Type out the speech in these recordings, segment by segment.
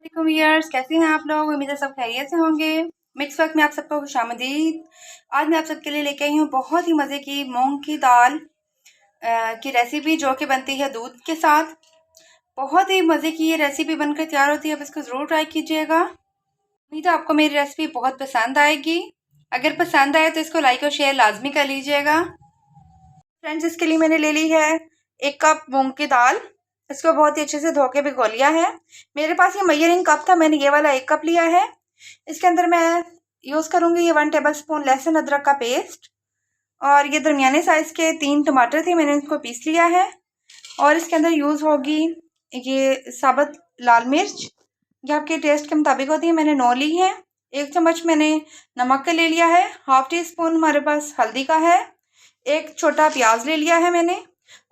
Viewers, कैसे हैं आप लोग। उम्मीद है सब खैरियत से होंगे। मिक्स वक्त में आप सबको खुशामदीद। आज मैं आप सबके लिए लेके आई हूँ बहुत ही मज़े की मूंग की दाल की रेसिपी, जो कि बनती है दूध के साथ। बहुत ही मज़े की ये रेसिपी बनकर तैयार होती है। आप इसको ज़रूर ट्राई कीजिएगा। उम्मीद है आपको मेरी रेसिपी बहुत पसंद आएगी। अगर पसंद आए तो इसको लाइक और शेयर लाजमी कर लीजिएगा। फ्रेंड्स, इसके लिए मैंने ले ली है 1 कप मूंग की दाल। इसको बहुत ही अच्छे से धो के भिगो लिया है। मेरे पास ये मेजरिंग कप था, मैंने ये वाला 1 कप लिया है। इसके अंदर मैं यूज़ करूँगी ये 1 टेबल स्पून लहसुन अदरक का पेस्ट, और ये दरमियाने साइज़ के 3 टमाटर थे, मैंने इनको पीस लिया है। और इसके अंदर यूज़ होगी ये साबुत लाल मिर्च, ये आपके टेस्ट के मुताबिक होती है, मैंने 9 ली है। 1 चम्मच मैंने नमक का ले लिया है। हाफ टी स्पून हमारे पास हल्दी का है। 1 छोटा प्याज ले लिया है मैंने।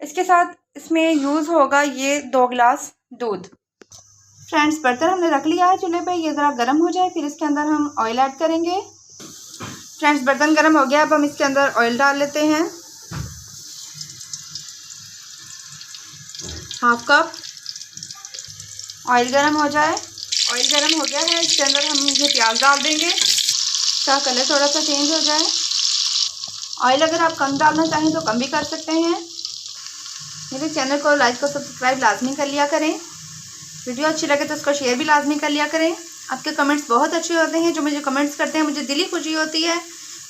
इसके साथ इसमें यूज़ होगा ये 2 गिलास दूध। फ्रेंड्स, बर्तन हमने रख लिया है चूल्हे पे, ये ज़रा गर्म हो जाए फिर इसके अंदर हम ऑयल ऐड करेंगे। फ्रेंड्स, बर्तन गर्म हो गया, अब हम इसके अंदर ऑयल डाल लेते हैं। हाफ कप ऑयल गर्म हो जाए। ऑयल गर्म हो गया है, इसके अंदर हम ये प्याज डाल देंगे। इसका कलर थोड़ा सा चेंज हो जाए। ऑयल अगर आप कम डालना चाहें तो कम भी कर सकते हैं। मेरे चैनल को लाइक और सब्सक्राइब लाजमी कर लिया करें। वीडियो अच्छी लगे तो उसको शेयर भी लाजमी कर लिया करें। आपके कमेंट्स बहुत अच्छे होते हैं, जो मुझे कमेंट्स करते हैं मुझे दिली खुशी होती है।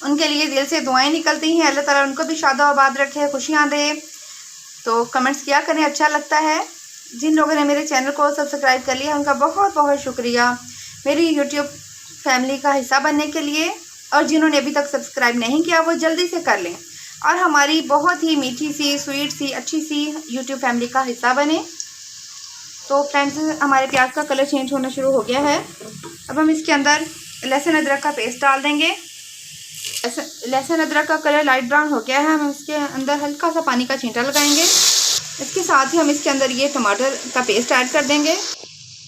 उनके लिए दिल से दुआएं निकलती हैं। अल्लाह ताला उनको भी शादा आबाद रखे, खुशियाँ दे। तो कमेंट्स किया करें, अच्छा लगता है। जिन लोगों ने मेरे चैनल को सब्सक्राइब कर लिया उनका बहुत बहुत शुक्रिया मेरी यूट्यूब फैमिली का हिस्सा बनने के लिए। और जिन्होंने अभी तक सब्सक्राइब नहीं किया वो जल्दी से कर लें और हमारी बहुत ही मीठी सी, स्वीट सी, अच्छी सी यूट्यूब फैमिली का हिस्सा बने। तो फ्रेंड्स, हमारे प्याज का कलर चेंज होना शुरू हो गया है। अब हम इसके अंदर लहसुन अदरक का पेस्ट डाल देंगे। लहसुन अदरक का कलर लाइट ब्राउन हो गया है। हम इसके अंदर हल्का सा पानी का छींटा लगाएंगे। इसके साथ ही हम इसके अंदर ये टमाटर का पेस्ट ऐड कर देंगे।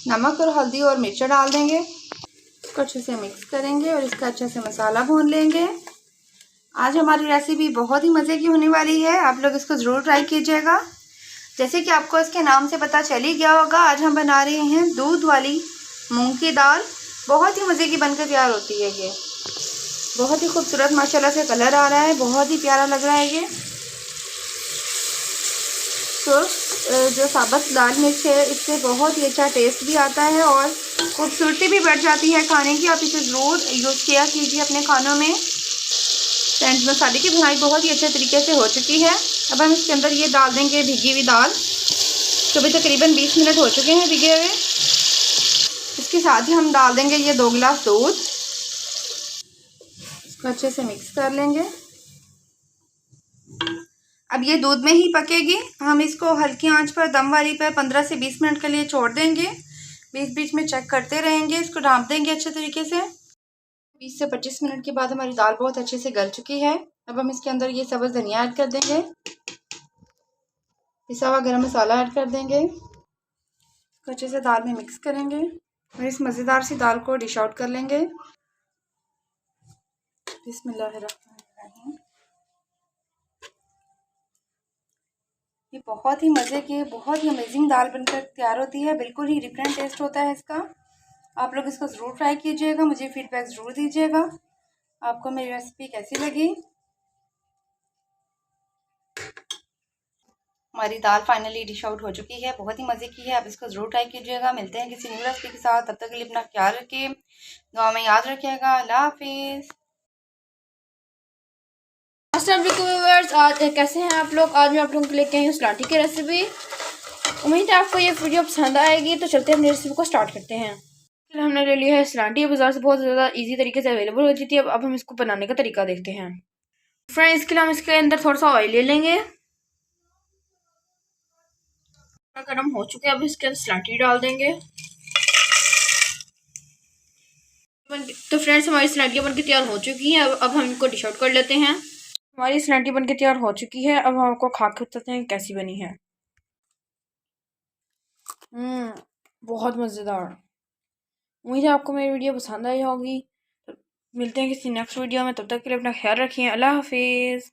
नमक और हल्दी और मिर्चा डाल देंगे। इसको अच्छे से मिक्स करेंगे और इसका अच्छे से मसाला भून लेंगे। आज हमारी रेसिपी बहुत ही मज़े की होने वाली है, आप लोग इसको ज़रूर ट्राई कीजिएगा। जैसे कि आपको इसके नाम से पता चल ही गया होगा, आज हम बना रहे हैं दूध वाली मूंग की दाल। बहुत ही मज़े की बनकर तैयार होती है ये। बहुत ही खूबसूरत माशाल्लाह से कलर आ रहा है, बहुत ही प्यारा लग रहा है ये। तो जो साबुत लाल मिर्च है इससे बहुत ही अच्छा टेस्ट भी आता है और खूबसूरती भी बढ़ जाती है खाने की। आप इसे ज़रूर यूज़ किया कीजिए अपने खानों में। फ्रेंड्स, मसाले की भुनाई बहुत ही अच्छे तरीके से हो चुकी है। अब हम इसके अंदर ये डाल देंगे भीगी हुई दाल, जो भी तकरीबन 20 मिनट हो चुके हैं भीगे हुए। इसके साथ ही हम डाल देंगे ये 2 गिलास दूध। इसको अच्छे से मिक्स कर लेंगे। अब ये दूध में ही पकेगी। हम इसको हल्की आंच पर दम वाली पर 15 से 20 मिनट के लिए छोड़ देंगे। बीच बीच में चेक करते रहेंगे, इसको ढाँप देंगे अच्छे तरीके से। 20 से 25 मिनट के बाद हमारी दाल बहुत अच्छे से गल चुकी है। अब हम इसके अंदर ये सब्ज़ धनिया ऐड कर देंगे। पिसा हुआ गरम मसाला ऐड कर देंगे। इसको अच्छे से दाल में मिक्स करेंगे और इस मज़ेदार सी दाल को डिश आउट कर लेंगे। बिस्मिल्लाहिर्रहमानिर्रहीम। ये बहुत ही मज़े की, बहुत ही अमेजिंग दाल बनकर तैयार होती है। बिल्कुल ही डिफरेंट टेस्ट होता है इसका। आप लोग इसको ज़रूर ट्राई कीजिएगा, मुझे फीडबैक ज़रूर दीजिएगा आपको मेरी रेसिपी कैसी लगी। हमारी दाल फाइनली डिश आउट हो चुकी है, बहुत ही मज़े की है। आप इसको ज़रूर ट्राई कीजिएगा। मिलते हैं किसी न्यू रेसिपी के साथ, तब तक के लिए अपना ख्याल रखिए, दुआ में याद रखिएगा। अल्लाह हाफिज़। अस्सलाम वालेकुम व्यूअर्स, आज कैसे हैं आप लोग। आज मैं आप लोगों को लेके आई हूँ सलाटी की रेसिपी। उम्मीद है आपको ये वीडियो पसंद आएगी। तो चलते हैं अपनी रेसिपी को स्टार्ट करते हैं। हमने ले लिया है सलाटी, बाजार से बहुत ज़्यादा इजी तरीके से अवेलेबल होती थी। अब हम इसको बनाने का तरीका देखते हैं। फ्रेंड्स, इसके लिए हम इसके अंदर थोड़ा सा ऑयल ले लेंगे। गर्म हो चुके हैं, अब इसके अंदर सलाटी डाल देंगे। तो फ्रेंड्स, हमारी सलाटियाँ बनके तैयार हो चुकी हैं। अब हम इनको डिश आउट कर लेते हैं। हमारी सलाटी बनके तैयार हो चुकी है। अब हम आपको खा के बताते हैं कैसी बनी है। बहुत मज़ेदार। उम्मीद है आपको मेरी वीडियो पसंद आई होगी। तो मिलते हैं किसी नेक्स्ट वीडियो में, तब तक के लिए अपना ख्याल रखिए। अल्लाह हाफिज़।